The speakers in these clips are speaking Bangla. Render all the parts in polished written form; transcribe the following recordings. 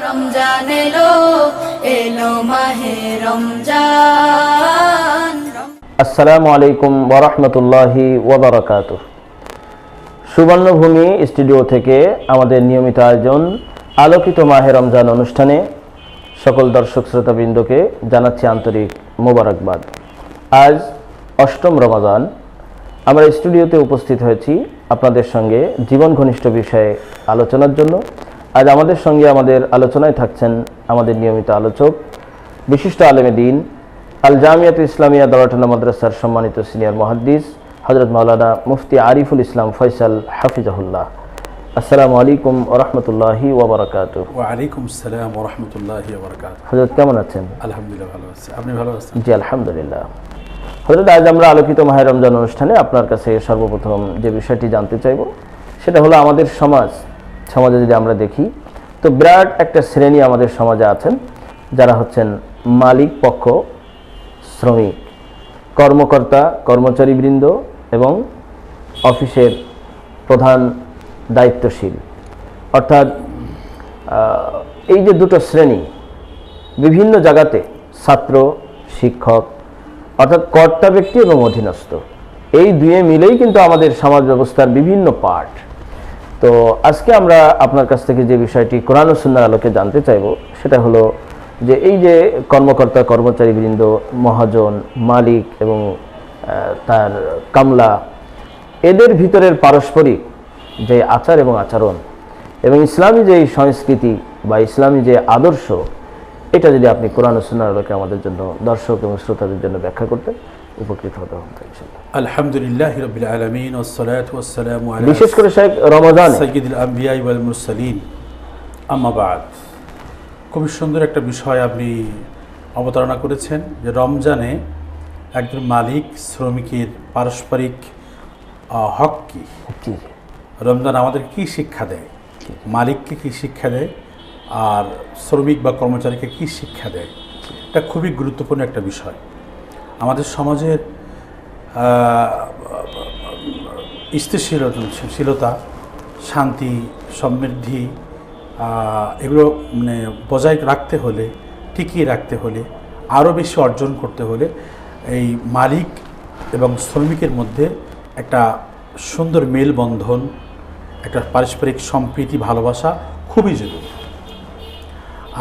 রমজান এলো এলো মাহে রমজান। আসসালামু আলাইকুম ওয়া রাহমাতুল্লাহি ওয়া বারাকাতুহু। সুবর্ণভূমি স্টুডিও থেকে আমাদের নিয়মিত আয়োজন আলোকিত মাহে রমজান অনুষ্ঠানে সকল দর্শক শ্রোতাবৃন্দকে জানাচ্ছি আন্তরিক মোবারকবাদ। আজ ৮ম রমাদান। আমরা স্টুডিওতে উপস্থিত হয়েছি আপনাদের সঙ্গে জীবন ঘনিষ্ঠ বিষয়ে আলোচনার জন্য। আজ আমাদের সঙ্গে আমাদের আলোচনায় থাকছেন আমাদের নিয়মিত আলোচক, বিশিষ্ট আলেমে দ্বীন, আল জামিয়াত ইসলামিয়া দাওরাতুল মাদ্রাসার সম্মানিত সিনিয়র মুহাদ্দিস হযরত মাওলানা মুফতি আরিফুল ইসলাম ফয়সাল হাফিজাহুল্লাহ। আসসালামু আলাইকুম ওয়া রাহমাতুল্লাহি ওয়া বারাকাতুহু। ওয়া আলাইকুম আসসালাম ওয়া রাহমাতুল্লাহি ওয়া বারাকাতুহু। হযরত কেমন আছেন? আলহামদুলিল্লাহ ভালো আছি। আপনি ভালো আছেন? জি আলহামদুলিল্লাহ। হযরত আজ আমরা আলোকিত মাহে রমজান অনুষ্ঠানে আপনার কাছে সর্বপ্রথম যে বিষয়টি জানতে চাইব সেটা হলো আমাদের সমাজে যদি আমরা দেখি তো বিরাট একটা শ্রেণী আমাদের সমাজে আছেন যারা হচ্ছেন মালিক পক্ষ, শ্রমিক, কর্মকর্তা, কর্মচারীবৃন্দ এবং অফিসের প্রধান দায়িত্বশীল। অর্থাৎ এই যে দুটো শ্রেণী বিভিন্ন জায়গাতে ছাত্র, শিক্ষক, অর্থাৎ কর্তা ব্যক্তি এবং অধীনস্থ, এই দুয়ে মিলেই কিন্তু আমাদের সমাজ ব্যবস্থার বিভিন্ন পার্ট। তো আজকে আমরা আপনার কাছ থেকে যে বিষয়টি কোরআন ও সুন্নাহর আলোকে জানতে চাইব সেটা হলো যে এই যে কর্মকর্তা, কর্মচারীবৃন্দ, মহাজন, মালিক এবং তার কামলা, এদের ভিতরের পারস্পরিক যে আচার এবং আচরণ এবং ইসলামী যে সংস্কৃতি বা ইসলামী যে আদর্শ, এটা যদি আপনি কোরআন ও সুন্নাহর আলোকে আমাদের জন্য, দর্শক এবং শ্রোতাদের জন্য ব্যাখ্যা করতেন, উপকৃত হতে হবে ইনশাআল্লাহ। আলহামদুলিল্লাহি রাব্বিল আলামিন ওয়াস সালাতু ওয়াস সালামু আলা বিশেষ করে শেখ রমাদান সাইয়্যিদুল আমবিয়া ওয়াল মুরসালিন, আম্মা বাদ। খুব সুন্দর একটা বিষয় আপনি অবতারণা করেছেন যে রমজানে একজন মালিক শ্রমিকের পারস্পরিক হক কি। রমজান আমাদের কি শিক্ষা দেয়, মালিককে কি শিক্ষা দেয় আর শ্রমিক বা কর্মচারীকে কি শিক্ষা দেয়, এটা খুবই গুরুত্বপূর্ণ একটা বিষয়। আমাদের সমাজের স্থিতিশীলতা, শান্তি, সমৃদ্ধি এগুলো মানে বজায় রাখতে হলে, টিকিয়ে রাখতে হলে, আরও বেশি অর্জন করতে হলে এই মালিক এবং শ্রমিকের মধ্যে একটা সুন্দর মেলবন্ধন, একটা পারস্পরিক সম্প্রীতি, ভালোবাসা খুবই জরুরি।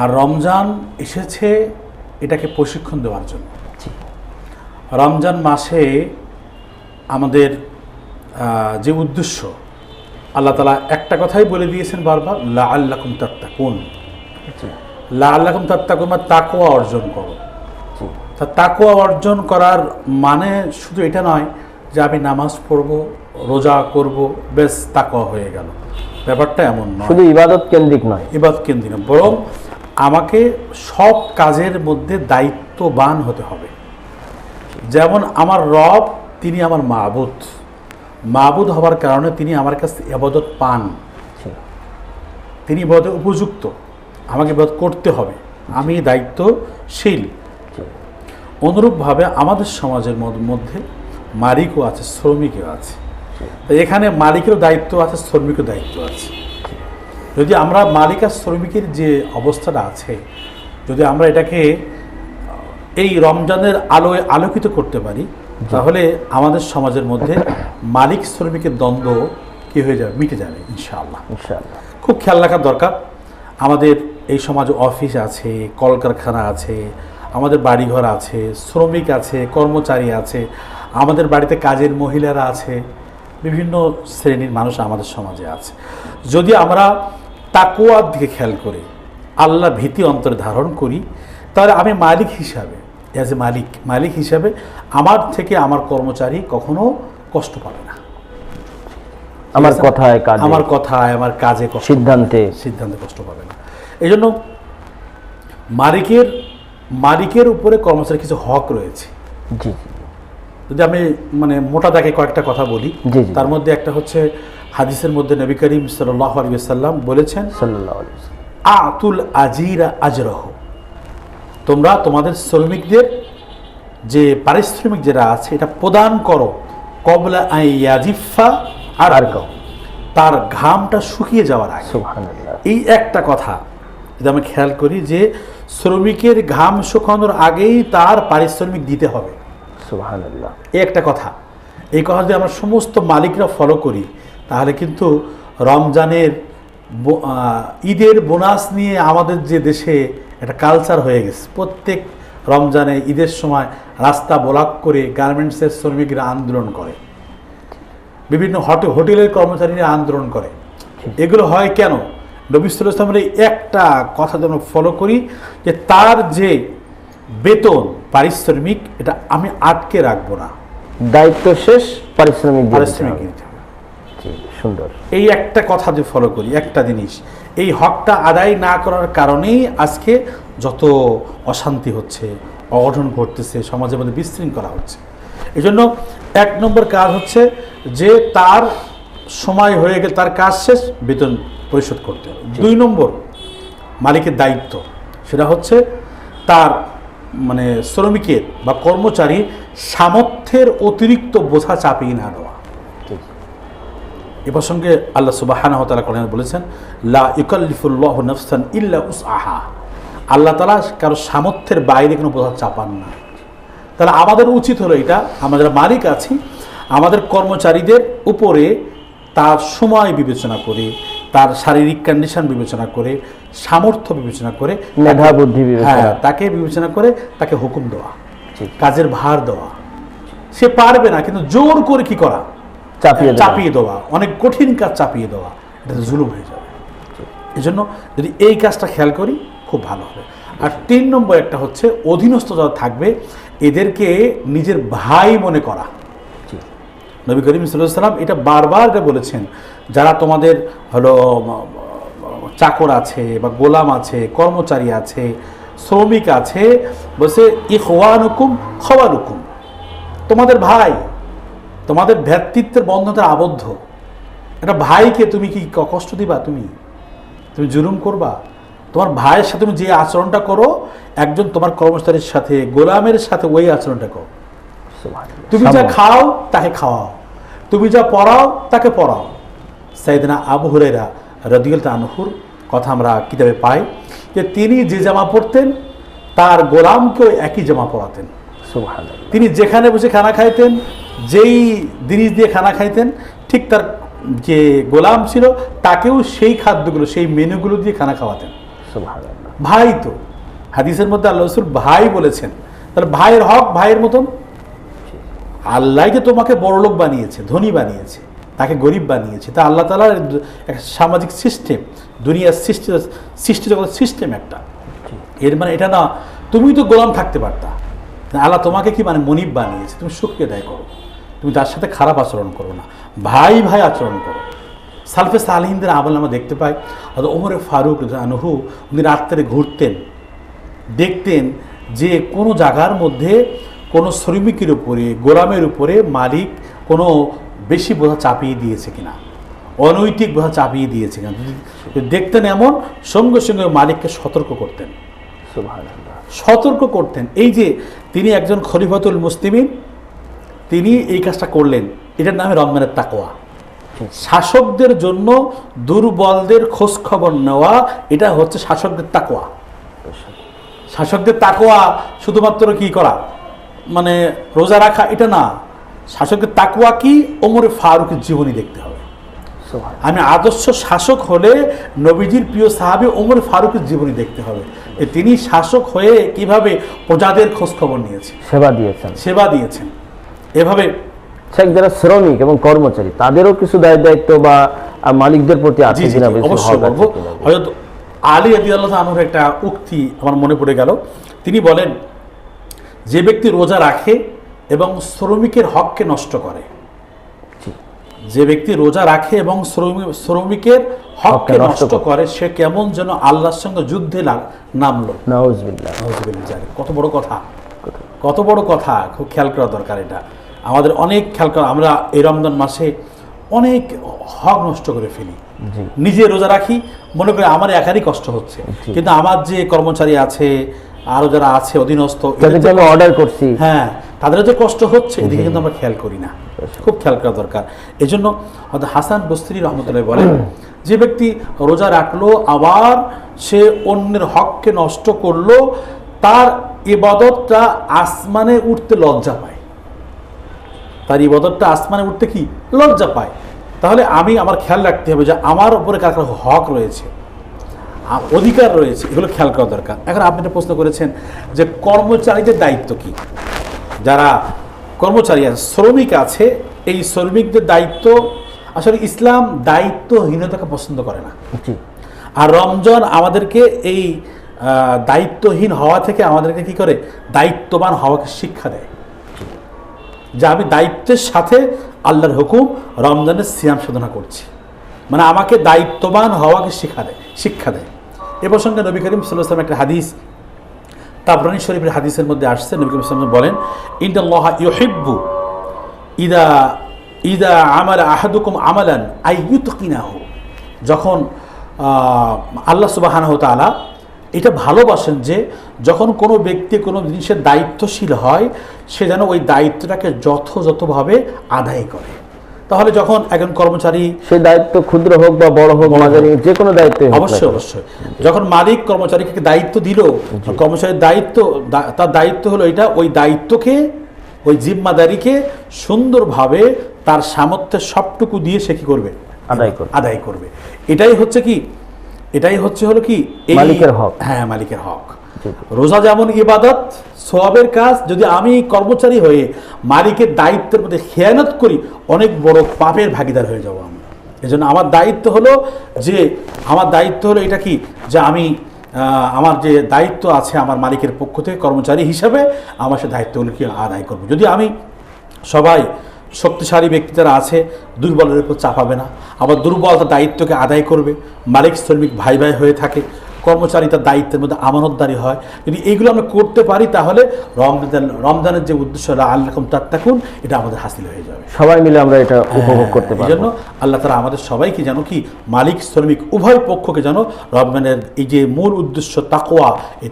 আর রমজান এসেছে এটাকে প্রশিক্ষণ দেওয়ার জন্য। রমজান মাসে আমাদের যে উদ্দেশ্য, আল্লাহ তাআলা একটা কথাই বলে দিয়েছেন বারবার, লাআল্লাকুম তাত্তাকুন। লাআল্লাকুম তাত্তাকুন মানে তাকওয়া অর্জন করো। তা তাকওয়া অর্জন করার মানে শুধু এটা নয় যে আমি নামাজ পড়ব, রোজা করব, বেশ তাকওয়া হয়ে গেল। ব্যাপারটা এমন নয়, শুধু ইবাদত কেন্দ্রিক নয়, ইবাদত কেন্দ্রিক নয়, বরং আমাকে সব কাজের মধ্যে দায়িত্ববান হতে হবে। যেমন আমার রব, তিনি আমার মাবুদ, মাবুদ হওয়ার কারণে তিনি আমার কাছে ইবাদত পান, তিনি ইবাদতের উপযুক্ত, আমাকে ইবাদত করতে হবে, আমি দায়িত্বশীল। অনুরূপভাবে আমাদের সমাজের মধ্যে মালিকও আছে, শ্রমিকও আছে। তাই এখানে মালিকেরও দায়িত্ব আছে, শ্রমিকের দায়িত্ব আছে। যদি আমরা মালিক আর শ্রমিকের যে অবস্থাটা আছে, যদি আমরা এটাকে এই রমজানের আলোয় আলোকিত করতে পারি, তাহলে আমাদের সমাজের মধ্যে মালিক শ্রমিকের দ্বন্দ্ব কি হয়ে যাবে, মিটে যাবে ইনশাআল্লাহ। খুব খেয়াল রাখার দরকার। আমাদের এই সমাজে অফিস আছে, কলকারখানা আছে, আমাদের বাড়িঘর আছে, শ্রমিক আছে, কর্মচারী আছে, আমাদের বাড়িতে কাজের মহিলারা আছে, বিভিন্ন শ্রেণীর মানুষ আমাদের সমাজে আছে। যদি আমরা তাকওয়ার দিকে খেয়াল করি, আল্লাহ ভীতি অন্তরে ধারণ করি, তাহলে আমি মালিক হিসাবে, অ্যাজ এ মালিক হিসাবে আমার থেকে আমার কর্মচারী কখনো কষ্ট পাবে না। আমার কথায়, আমার কাজে, সিদ্ধান্তে কষ্ট পাবে না। এই জন্য মালিকের উপরে কর্মচারী কিছু হক রয়েছে। যদি আমি মানে মোটা দাগে কয়েকটা কথা বলি, তার মধ্যে একটা হচ্ছে হাদিসের মধ্যে নবী করিম সাল্লাল্লাহু আলাইহি ওয়াসাল্লাম বলেছেন, আতুল আজিরা আজরাহু, তোমরা তোমাদের শ্রমিকদের যে পারিশ্রমিক যেটা আছে এটা প্রদান করো, কবলা আইয়াজিফা আর তার ঘামটা শুকিয়ে যাওয়ার আগে। সুবহানাল্লাহ। এই একটা কথা যদি আমরা খেয়াল করি যে শ্রমিকের ঘাম শুকানোর আগেই তার পারিশ্রমিক দিতে হবে। সুবহানাল্লাহ। এই একটা কথা, এই কথা যদি আমরা সমস্ত মালিকরা ফলো করি তাহলে কিন্তু রমজানের ঈদের বোনাস নিয়ে আমাদের যে দেশে একটা কালচার হয়ে গেছে, প্রত্যেক রমজানে ঈদের সময় রাস্তা ব্লক করে গার্মেন্টসের শ্রমিকরা আন্দোলন করে, বিভিন্ন হোটেলের কর্মচারীরা আন্দোলন করে। এগুলো হয় কেন? নবী সাল্লাল্লাহু আলাইহি ওয়াসাল্লামের এই একটা কথা যেন ফলো করি যে তার যে বেতন পারিশ্রমিক এটা আমি আটকে রাখবো না, দায়িত্ব শেষ, পারিশ্রমিক দিতে হবে। দিতে হবে। জি, সুন্দর। এই একটা কথা যে ফলো করি, একটা জিনিস, এই হকটা আদায় না করার কারণেই আজকে যত অশান্তি হচ্ছে, অঘটন ঘটতেছে, সমাজের মধ্যে বিশৃঙ্খলা হচ্ছে। এই জন্য 1 নম্বর কাজ হচ্ছে যে তার সময় হয়ে গেলে তার কাজ শেষ, বেতন পরিশোধ করতে হবে। 2 নম্বর মালিকের দায়িত্ব, সেটা হচ্ছে তার মানে শ্রমিকের বা কর্মচারী সামর্থ্যের অতিরিক্ত বোঝা চাপিয়ে না দেওয়া। এ প্রসঙ্গে আল্লাহ সুবহানাহু ওয়া তাআলা কোরআনে বলেছেন, লা ইউকাল্লিফুল্লাহু নাফসান ইল্লা উসআহা। আল্লাহ তাআলা কারো সামর্থ্যের বাইরে কোনো বোঝা চাপান না। তাহলে আমাদের উচিত হলো এটা, আমরা যারা মালিক আছি আমাদের কর্মচারীদের উপরে তার সময় বিবেচনা করে, তার শারীরিক কন্ডিশন বিবেচনা করে, সামর্থ্য বিবেচনা করে, মেধা বুদ্ধি বিবেচনা, তাকে বিবেচনা করে তাকে হুকুম দেওয়া, কাজের ভার দেওয়া। সে পারবে না কিন্তু জোর করে কি করা, চাপিয়ে দেওয়া, অনেক কঠিন কাজ চাপিয়ে দেওয়া, এটা তো জুলুম হয়ে যাবে। এই জন্য যদি এই কাজটা খেয়াল করি খুব ভালো হবে। আর 3 নম্বর একটা হচ্ছে অধীনস্থ যারা থাকবে এদেরকে নিজের ভাই মনে করা। নবী করিম সাল্লাল্লাহু আলাইহি ওয়াসাল্লাম এটা বারবার বলেছেন, যারা তোমাদের হলো চাকর আছে বা গোলাম আছে, কর্মচারী আছে, শ্রমিক আছে, বলছে ইখওয়ানুকুম খাওয়ালুকুম, তোমাদের ভাই, তোমাদের ভ্রাতৃত্বের বন্ধনে আবদ্ধ। একটা ভাইকে তুমি কি কষ্ট দিবা? তুমি জুলুম করবা? তোমার ভাইয়ের সাথে তুমি যে আচরণটা করো একজন তোমার কর্মচারীর সাথে, গোলামের সাথে ওই আচরণটা করো। তুমি যা খাও তাকে খাওয়াও, তুমি যা পড়াও তাকে পড়াও। সাইয়েদনা আবু হুরায়রা রাদিয়াল্লাহু আনহুর কথা আমরা কিতাবে পাই যে তিনি যে জামা পরতেন তার গোলামকেও একই জামা পরাতেন। তিনি যেখানে বসে খানা খাইতেন, যেই জিনিস দিয়ে খানা খাইতেন, ঠিক তার যে গোলাম ছিল তাকেও সেই খাদ্যগুলো, সেই মেনুগুলো দিয়ে খানা খাওয়াতেন। ভাই তো হাদিসের মধ্যে আল্লাহ রাসূল ভাই বলেছেন, তাহলে ভাইয়ের হক ভাইয়ের মতন। আল্লাহ যে তোমাকে বড়লোক বানিয়েছে, ধনী বানিয়েছে, তাকে গরিব বানিয়েছে, তা আল্লাহ তাআলার একটা সামাজিক সিস্টেম, দুনিয়ার সৃষ্টি জগতের সিস্টেম একটা। এর মানে এটা না তুমি তো গোলাম থাকতে পারতা, আল্লাহ তোমাকে কি মানে মনিব বানিয়েছে, তুমি শুকরিয়া আদায় করো, তুমি তার সাথে খারাপ আচরণ করো না, ভাই ভাই আচরণ করো। সালফে সালেহিনদের আমল আমরা দেখতে পাই, ওমর ফারুক আনহু উনি রাত্রে ঘুরতেন, দেখতেন যে কোনো জায়গার মধ্যে কোনো শ্রমিকের উপরে, গোলামের উপরে মালিক কোনো বেশি বোঝা চাপিয়ে দিয়েছে কিনা, অনৈতিক বোঝা চাপিয়ে দিয়েছে কিনা। দেখতেন এমন, সঙ্গে সঙ্গে মালিককে সতর্ক করতেন। এই যে তিনি একজন খলিফাতুল মুসলিমিন, তিনি এই কাজটা করলেন, এটার নামে রমজানের তাকওয়া। শাসকদের জন্য দুর্বলদের খোঁজ খবর নেওয়া, এটা হচ্ছে শাসকদের তাকওয়া। শাসকদের তাকওয়া শুধুমাত্র কি করা, মানে রোজা রাখা, এটা না। শাসকের তাকওয়া কি, ওমর ফারুকের জীবনী দেখতে হবে। আমি আদর্শ শাসক হলে নবীজির প্রিয় সাহাবী ওমর ফারুকের জীবনী দেখতে হবে, তিনি শাসক হয়ে কিভাবে প্রজাদের খোঁজ খবর নিয়েছেন, সেবা দিয়েছেন। এভাবে যারা শ্রমিক এবং কর্মচারী তাদেরও কিছু দায়িত্ব বা মালিকদের প্রতি আছে কিনা অবশ্যই বলবো। হযরত আলী রাদিয়াল্লাহু আনহুর একটা উক্তি আমার মনে পড়ে গেল। তিনি বলেন, যে ব্যক্তি রোজা রাখে এবং শ্রমিকের হককে নষ্ট করে, যে ব্যক্তি রোজা রাখে এবং শ্রমিকের হককে নষ্ট করে, সে কেমন যেন আল্লাহর সঙ্গে যুদ্ধে নামলো। নাউযুবিল্লাহ। কত বড় কথা, কত বড় কথা, খুব খেয়াল করা দরকার। এটা আমাদের অনেক খেয়াল করা। আমরা এই রমজান মাসে অনেক হক নষ্ট করে ফেলি। নিজে রোজা রাখি, মনে করি আমার একারই কষ্ট হচ্ছে, কিন্তু আমার যে কর্মচারী আছে, আরো যারা আছে অধীনস্থ, অর্ডার করছি, হ্যাঁ, তাদের যে কষ্ট হচ্ছে এদিকে কিন্তু আমরা খেয়াল করি না, খুব খেয়াল করা দরকার। এই জন্য হাসান বসরি রহমতুল্লাহ বলেন, যে ব্যক্তি রোজা রাখলো আবার সে অন্যের হককে নষ্ট করলো, তার ইবাদতটা আসমানে উঠতে লজ্জা পায়, তার ইবাদতটা আসমানে উঠতে কি লজ্জা পায়। তাহলে আমি আমার খেয়াল রাখতে হবে যে আমার উপরে কার কার হক রয়েছে, অধিকার রয়েছে, এগুলো খেয়াল করা দরকার। এখন আপনি একটা প্রশ্ন করেছেন যে কর্মচারীদের দায়িত্ব কি, যারা কর্মচারী আছে, শ্রমিক আছে, এই শ্রমিকদের দায়িত্ব, আসলে ইসলাম দায়িত্বহীনতাকে পছন্দ করে না। আর রমজান আমাদেরকে এই দায়িত্বহীন হওয়া থেকে আমাদেরকে কি করে, দায়িত্ববান হওয়াকে শিক্ষা দেয়, যে আমি দায়িত্বের সাথে আল্লাহর হুকুম রমজানের সিয়াম সাধনা করছি, মানে আমাকে দায়িত্ববান হওয়াকে শিক্ষা দেয়। এ প্রসঙ্গে নবী করিম সাল্লাল্লাহু আলাইহি ওয়াসাল্লাম একটা হাদিস, তাবরানী শরীফের হাদিসের মধ্যে আসছে, নবী করিম সাল্লাল্লাহু আলাইহি ওয়াসাল্লাম বলেন, ইন্নাল্লাহা ইউহিব্বু ইদা আমালা আহাদুকুম আমালান আইয়ুতকিনাহু, যখন আল্লাহ সুবহানাহু ওয়া তাআলা এটা ভালোবাসেন যে যখন কোনো ব্যক্তি কোনো জিনিসের দায়িত্বশীল হয় সে যেন ওই দায়িত্বটাকে যথাযথভাবে আদায় করে। তাহলে যখন একজন কর্মচারী, সেই দায়িত্ব ক্ষুদ্র হোক বা বড় হোক, মাঝারি, যে কোনো দায়িত্ব, অবশ্যই যখন মালিক কর্মচারীকে দায়িত্ব দিল, কর্মচারীর তার দায়িত্ব হলো এটা, ওই দায়িত্বকে, ওই জিম্মাদারিকে সুন্দরভাবে তার সামর্থ্যের সবটুকু দিয়ে সে কি করবে, আদায় করবে। এটাই হচ্ছে হলো কি মালিকের হক। হ্যাঁ, মালিকের হক। রোজা যেমন ইবাদত, সওয়াবের কাজ, যদি আমি কর্মচারী হয়ে মালিকের দায়িত্বের মধ্যে খেয়ানত করি, অনেক বড় পাপের ভাগীদার হয়ে যাব আমি। এজন্য আমার দায়িত্ব হলো এটা কি, যে আমি আমার যে দায়িত্ব আছে আমার মালিকের পক্ষ থেকে কর্মচারী হিসাবে আমার সে দায়িত্বগুলোকে আদায় করব। যদি আমি সবাই শক্তিশালী ব্যক্তি যারা আছে দুর্বলের উপর চাপাবে না, আবার দুর্বল তার দায়িত্বকে আদায় করবে, মালিক শ্রমিক ভাই ভাই হয়ে থাকে, কর্মচারী তার দায়িত্বের মধ্যে আমানতদারি হয়, যদি এইগুলো আমরা করতে পারি তাহলে রমজানের যে উদ্দেশ্য আল্লাহকুম তাত্তাকুন, এটা আমাদের হাসিল হয়ে যাবে, সবাই মিলে আমরা এটা উপভোগ করতে পারব। এই জন্য আল্লাহ তাআলা আমাদের সবাইকে যেন কি মালিক শ্রমিক উভয় পক্ষকে যেন রমজানের এই যে মূল উদ্দেশ্য তাকওয়া, এই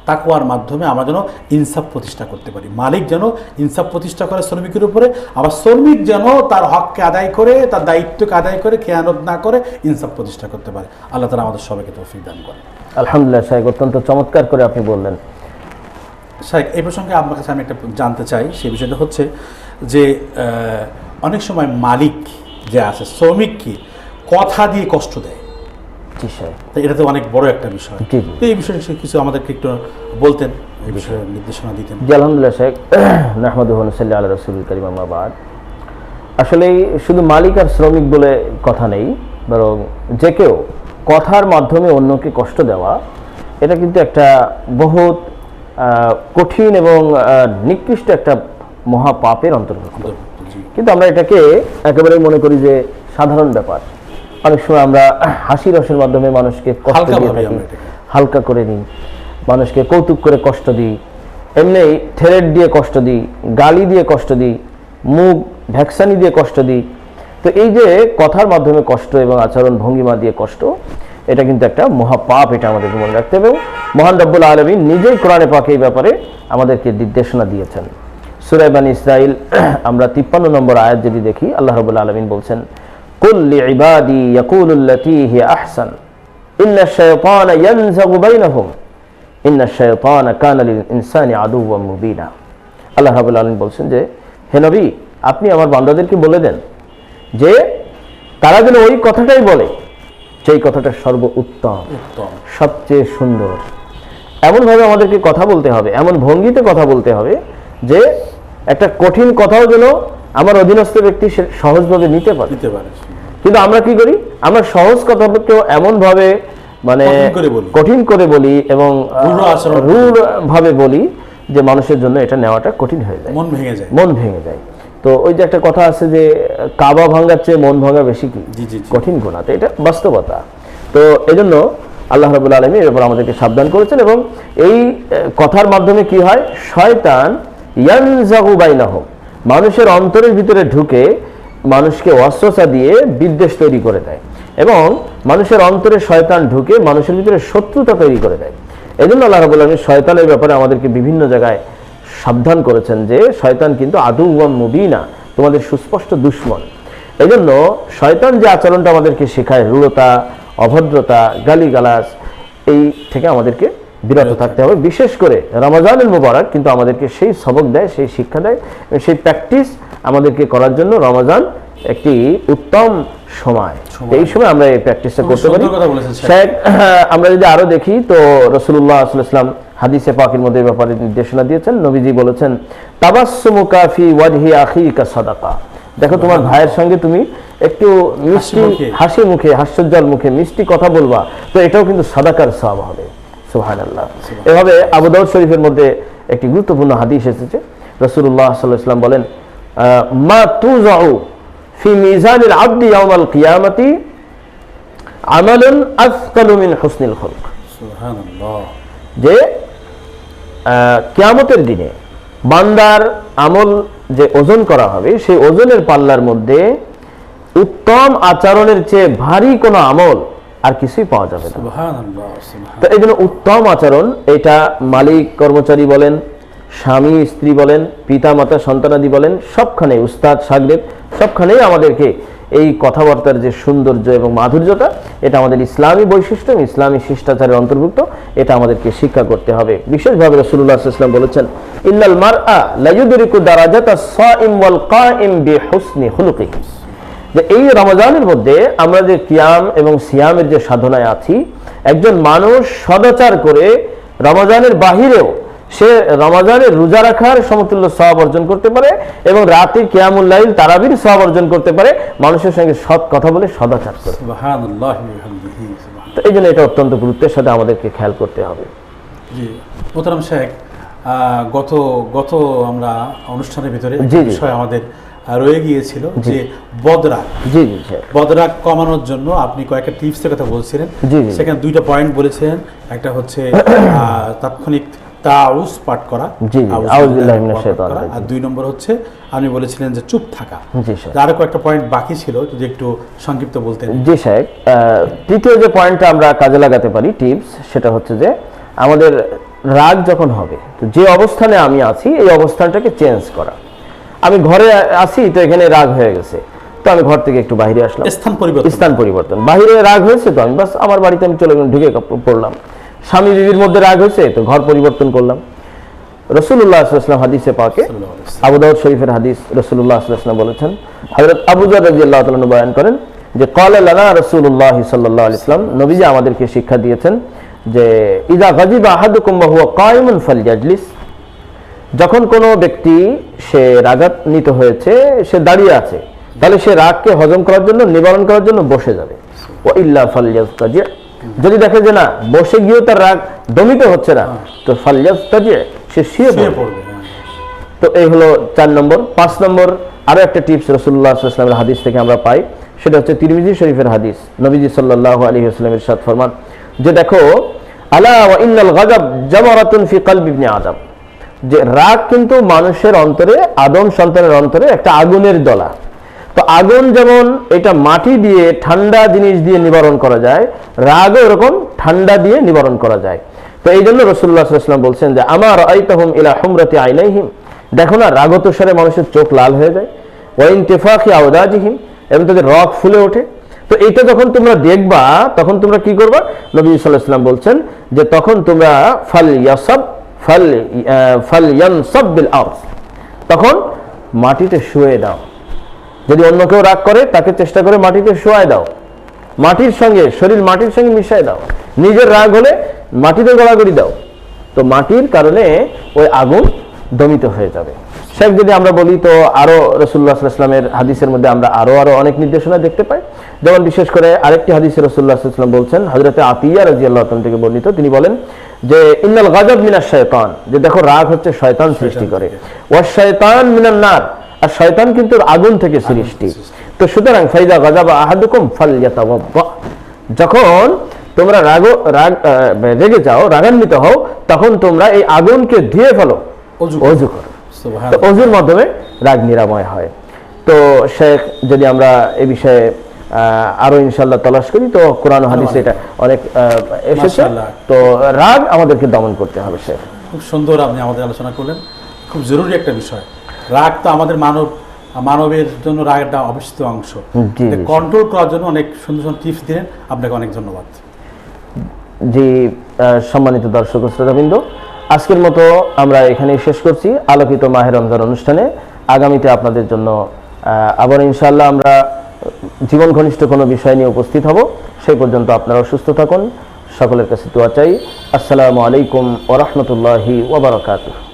তাকওয়ার মাধ্যমে আমরা যেন ইনসাফ প্রতিষ্ঠা করতে পারি। মালিক যেন ইনসাফ প্রতিষ্ঠা করে শ্রমিকের উপরে, আবার শ্রমিক যেন তার হককে আদায় করে, তার দায়িত্বকে আদায় করে, খেয়ানত না করে ইনসাফ প্রতিষ্ঠা করতে পারে। আল্লাহ তাআলা আমাদের সবাইকে তৌফিক দান করেন। আলহামদুলিল্লাহ শাইখ, অত্যন্ত চমৎকার করে আপনি বললেন। শাইখ, এই প্রসঙ্গে আপনার কাছে আমি একটা জানতে চাই, সেই বিষয়টা হচ্ছে যে অনেক সময় মালিক যে আছে শ্রমিককে কথা দিয়ে কষ্ট দেয়, এটা তো অনেক বড় একটা বিষয়। তো এই বিষয়ে কিছু আমাদেরকে একটু বলতেন, এই বিষয়ে নির্দেশনা দিতেন। জি আলহামদুলিল্লাহ শেখ, নাহমাদুহু ওয়া নুসাল্লি আলা রাসূলিল কারীম, আম্মা বাদ। আসলে শুধু মালিক আর শ্রমিক বলে কথা নেই, বরং যে কেউ কথার মাধ্যমে অন্যকে কষ্ট দেওয়া, এটা কিন্তু একটা বহুত কঠিন এবং নিকৃষ্ট একটা মহাপাপের অন্তর্ভুক্ত। কিন্তু আমরা এটাকে একেবারে মনে করি যে সাধারণ ব্যাপার। অনেক সময় আমরা হাসি রসের মাধ্যমে মানুষকে কষ্ট দিয়ে থাকি, হালকা করে নিই, মানুষকে কৌতুক করে কষ্ট দিই, এমনি থ্রেট দিয়ে কষ্ট দিই, গালি দিয়ে কষ্ট দিই, মুখ ভ্যাকসানি দিয়ে কষ্ট দিই। তো এই যে কথার মাধ্যমে কষ্ট এবং আচরণ ভঙ্গিমা দিয়ে কষ্ট, এটা কিন্তু একটা মহাপাপ, এটা আমাদেরকে মনে রাখতে হবে। এবং মহান রব্বুল আলামিন নিজেই কোরআনে পাকে এই ব্যাপারে আমাদেরকে নির্দেশনা দিয়েছেন। সূরা বানী ইসরাঈল আমরা 53 নম্বর আয়াত যদি দেখি, আল্লাহ রাব্বুল আলামিন বলছেন, কুল লিইবাদি ইয়াকুলুল্লাতী হিয়া আহসান ইন্নাশ শাইতানা ইয়ানযাগু বাইনাহুম ইন্নাশ শাইতানা কানা লিল ইনসানি আদুওয়াম মুবিনা। আল্লাহ রাব্বুল আলামিন বলছেন যে, হে নবী, আপনি আমার বান্দাদেরকে বলে দেন যে তারা যেন ওই কথাটাই বলে যেই কথাটা সর্বোত্তম, সবচেয়ে সুন্দর। এমনভাবে আমাদেরকে কথা বলতে হবে, এমন ভঙ্গিতে কথা বলতে হবে যে একটা কঠিন কথাও যেন আমার অধীনস্থ ব্যক্তি সহজভাবে নিতে পারে। কিন্তু আমরা কি করি, আমরা সহজ কথাকেও এমনভাবে মানে কঠিন করে বলি এবং রূঢ় ভাবে বলি যে মানুষের জন্য এটা নেওয়াটা কঠিন হয়ে যায়, মন ভেঙে যায়। তো ওই যে একটা কথা আছে যে কাবা ভাঙার চেয়ে মন ভাঙা বেশি কি কঠিন গুনাহ, তো এটা বাস্তবতা। তো এজন্য আল্লাহ রাব্বুল আলামিন এর উপর আমাদেরকে সাবধান করেছেন। এবং এই কথার মাধ্যমে কি হয়, শয়তান ইয়ানযাগু বাইনাহুম, মানুষের অন্তরের ভিতরে ঢুকে মানুষকে ওয়াসওয়াসা দিয়ে বিদ্বেষ তৈরি করে দেয়, এবং মানুষের অন্তরে শয়তান ঢুকে মানুষের ভিতরে শত্রুতা তৈরি করে দেয়। এজন্য আল্লাহ রাব্বুল আলামিন শয়তানের ব্যাপারে আমাদেরকে বিভিন্ন জায়গায় সাবধান করেছেন যে শয়তান কিন্তু আদুওয়াম মুবিনা, তোমাদের সুস্পষ্ট দুশমন। এই জন্য শয়তান যে আচরণটা আমাদেরকে শেখায়, রূঢ়তা, অভদ্রতা, গালিগালাজ, এই থেকে আমাদেরকে বিরত থাকতে হবে। বিশেষ করে রমজানুল মুবারক কিন্তু আমাদেরকে সেই সবক দেয়, সেই শিক্ষা দেয়, এবং সেই প্র্যাকটিস আমাদেরকে করার জন্য রমজান একটি উত্তম সময়। এই সময় আমরা এই প্র্যাকটিসটা করতে পারি। আমরা যদি আরো দেখি তো রাসূলুল্লাহ সাল্লাল্লাহু আলাইহি ওয়াসাল্লাম হাদিসে পাকের মধ্যে ব্যাপারে নির্দেশনা দিয়েছেন। নবীজি বলেছেন, তাবাসসুমুকা ফি ওয়াজহি আখিকা সাদাকা। দেখো তোমার ভাইয়ের সঙ্গে তুমি একটু মিষ্টি হাসি মুখে, হাস্যোজ্জ্বল মুখে মিষ্টি কথা বলবা, তো এটাও কিন্তু সাদাকার সওয়াব হবে। সুবহানাল্লাহ। এভাবে আবু দাউদ শরীফের মধ্যে একটি গুরুত্বপূর্ণ হাদিস এসেছে। রাসূলুল্লাহ সাল্লাল্লাহু আলাইহি ওয়াসাল্লাম বলেন, মা তুযাউ ফি মিজানিল আবদি ইয়াউমাল কিয়ামাতি আমালুন আযকালু মিন হুসনিল খুলক। সুবহানাল্লাহ। যে কিয়ামতের দিনে বান্দার আমল যে ওজন করা হবে, সেই ওজনের পাল্লার মধ্যে উত্তম আচরণের চেয়ে ভারী কোনো আমল আর কিছুই পাওয়া যাবে না। তো এই জন্য উত্তম আচরণ, এটা মালিক কর্মচারী বলেন, স্বামী স্ত্রী বলেন, পিতা মাতা সন্তানাদি বলেন, সবখানে উস্তাদ শাগরেদ সবখানেই আমাদেরকে এই কথাবার্তার যে সৌন্দর্য এবং মাধুর্যতা, এটা আমাদের ইসলামী বৈশিষ্ট্য, ইসলামী শিষ্টাচারের অন্তর্ভুক্ত, এটা আমাদেরকে শিক্ষা করতে হবে। বিশেষভাবে রাসূলুল্লাহ সাল্লাল্লাহু আলাইহি ওয়াসাল্লাম বলেছেন, ইন্নাল মারআ লা ইউদরিকু দারাজাতাস সাইম ওয়াল কাইম বিহুসনি খুলুকিহি। যে এই রমজানের মধ্যে আমরা যে কিয়াম এবং সিয়ামের যে সাধনায় আছি, একজন মানুষ সদাচার করে রমজানের বাহিরেও সে রমজানের রোজা রাখার সমতুল্য সওয়াব অর্জন করতে পারে, এবং রাতে কিয়ামুল লাইল তারাবির সওয়াব অর্জন করতে পারে, মানুষের সঙ্গে সৎ কথা বলে সদাচার করে। সুবহানাল্লাহ ওয়া বিহামদিহি। তো এই জন্য এটা অত্যন্ত গুরুত্বের সাথে আমাদেরকে খেয়াল করতে হবে। জি মোহতারাম শেখ, গত আমরা অনুষ্ঠানের ভিতরে বিষয় আমাদের রয়ে গিয়েছিল যে বদরাগ। জি জি বদরাগ কমানোর জন্য আপনি কয়েকটা টিপসের কথা বলছিলেন। সেখানে দুইটা পয়েন্ট বলেছিলেন, একটা হচ্ছে তাৎক্ষণিক তাউজ পাঠ করা, আর 2 নম্বর হচ্ছে আপনি বলেছিলেন যে চুপ থাকা। আরো কয়েকটা পয়েন্ট বাকি ছিল, যদি একটু সংক্ষিপ্ত বলতেন। জি স্যার, তৃতীয় যে পয়েন্টটা আমরা কাজে লাগাতে পারি টিপস, সেটা হচ্ছে যে আমাদের রাগ যখন হবে, তো যে অবস্থানে আমি আছি এই অবস্থানটাকে চেঞ্জ করা। আমি ঘরে আছি, তো এখানে রাগ হয়ে গেছে, তো আমি ঘর থেকে একটু বাইরে আসলাম, স্থান পরিবর্তন। বাইরে রাগ হয়েছে, তো আমি বাস আমার বাড়িতে আমি চলে গেলাম, ঢুকে পড়লাম। স্বামী বিবির মধ্যে রাগ হয়েছে, তো ঘর পরিবর্তন করলাম। রাসূলুল্লাহ সাল্লাল্লাহু আলাইহি ওয়াসাল্লাম হাদিসে পাকে, আবু দাউদ শরীফের হাদিস, রাসূলুল্লাহ সাল্লাল্লাহু আলাইহি ওয়াসাল্লাম বলেছেন, হযরত আবু যর রাদিয়াল্লাহু তাআলা আনহু বয়ান করেন যে ক্বালা লানা রাসূলুল্লাহ সাল্লাল্লাহু আলাইহি ওয়াসাল্লাম, নবীজি আমাদেরকে শিক্ষা দিয়েছেন যে ইযা গাযিবা আহাদুকুম ওয়া হুয়া কায়িমুন ফালইয়াজলিস। যখন কোনো ব্যক্তি সে রাগান্বিত হয়েছে, সে দাঁড়িয়ে আছে, তাহলে সে রাগকে হজম করার জন্য, নিবারণ করার জন্য বসে যাবে। ওয়া ইল্লা ফালইয়াজতাজি, যদি দেখে যে না বসে গিয়েও তার রাগ দমিত হচ্ছে না, তো ফালইয়াজতাজি, সে শুয়ে পড়বে। তো এই হলো 4 নম্বর। 5 নম্বর আরো একটা টিপস রাসূলুল্লাহ সাল্লাল্লাহু আলাইহি ওয়াসাল্লামের হাদিস থেকে আমরা পাই, সেটা হচ্ছে তিরমিজি শরীফের হাদিস। নবীজি সাল্লাল্লাহু আলাইহি ওয়াসাল্লাম ইরশাদ ফরমান যে দেখো, আলা ওয়া ইন্নাল গাযাব জামারাতুন ফি কলবি ইবনে আদম, যে রাগ কিন্তু মানুষের অন্তরে, আদম সন্তানের অন্তরে একটা আগুনের দলা। তো আগুন যেমন এটা মাটি দিয়ে, ঠান্ডা জিনিস দিয়ে নিবারণ করা যায়, রাগও এরকম ঠান্ডা দিয়ে নিবারণ করা যায়। তো এই জন্য রাসূলুল্লাহ সাল্লাল্লাহু আলাইহি ওয়াসাল্লাম বলছেন যে আমার আইতাহুম ইলা হুমরাতি আইনাইহিম, দেখো না রাগতসারে মানুষের চোখ লাল হয়ে যায়, ওয়া ইনতিফাখি আওদাজিহিম, এবং তাদের রগ ফুলে ওঠে। তো এটা যখন তোমরা দেখবা, তখন তোমরা কি করবা? নবী সাল্লাল্লাহু আলাইহি ওয়াসাল্লাম বলছেন যে তখন তোমরা ফালয়ানসাব বিল আরদ, তখন মাটিতে শুয়ে দাও। যদি অন্য কেউ রাগ করে, তাকে চেষ্টা করে মাটিতে শোয়ায় দাও, মাটির সঙ্গে, শরীর মাটির সঙ্গে মিশায় দাও। নিজের রাগ হলে মাটিতে গড়াগড়ি দাও, তো মাটির কারণে ওই আগুন দমিত হয়ে যাবে। শেখ যদি আমরা বলি, তো আরো রাসূলুল্লাহ সাল্লাল্লাহু আলাইহি ওয়াসাল্লামের হাদিসের মধ্যে আমরা আরো অনেক নির্দেশনা দেখতে পাই। যেমন বিশেষ করে আরেকটি হাদিসে রাসূলুল্লাহ সাল্লাল্লাহু আলাইহি ওয়াসাল্লাম বলছেন, হযরতে আতিয়া রাদিয়াল্লাহু তাআলা থেকে বর্ণিত, তিনি বলেন যে ইন্নাল গাযাব মিনাশ শাইতান, যে দেখো রাগ হচ্ছে শয়তান সৃষ্টি করে, ওয়াশ শাইতান মিনান নার, আর শয়তান কিন্তু আগুন থেকে সৃষ্টি। তো সুতরাং ফাইদা গাযাবা আহাদুকুম ফালইয়াতাওয়াদ্দা, যখন তোমরা রেগে যাও, রাগান্বিত হও, তখন তোমরা এই আগুনকে ধুয়ে ফেলো, ওযু করো। তো ওযুর মাধ্যমে রাগ নিরাময় হয়। তো শেখ যদি আমরা এই বিষয়ে আরো ইনশাআল্লাহ তালাশ করি, তো কোরআন ও হাদিসে এটা অনেক এসেছে। তো রাগ আমাদেরকে দমন করতে হবে। শেখ খুব সুন্দর আপনি আমাদের আলোচনা করলেন। খুব জরুরি একটা বিষয়। রাগ তো আমাদের মানবের জন্য রাগ একটা অবিচ্ছেদ্য অংশ। কন্ট্রোল করার জন্য অনেক সুন্দর সুন্দর টিপস দিলেন, আপনাকে অনেক ধন্যবাদ। জি, সম্মানিত দর্শক ও শ্রোতাবৃন্দ, আজকের মতো আমরা এখানেই শেষ করছি আলোকিত মাহে রমজান অনুষ্ঠানে। আগামীতে আপনাদের জন্য আবার ইনশাআল্লাহ আমরা জীবন ঘনিষ্ঠ কোনো বিষয় নিয়ে উপস্থিত হব। সেই পর্যন্ত আপনারা সুস্থ থাকুন, সকলের কাছে দোয়া চাই। আসসালামু আলাইকুম ওয়া রাহমাতুল্লাহি ওয়া বারাকাতুহু।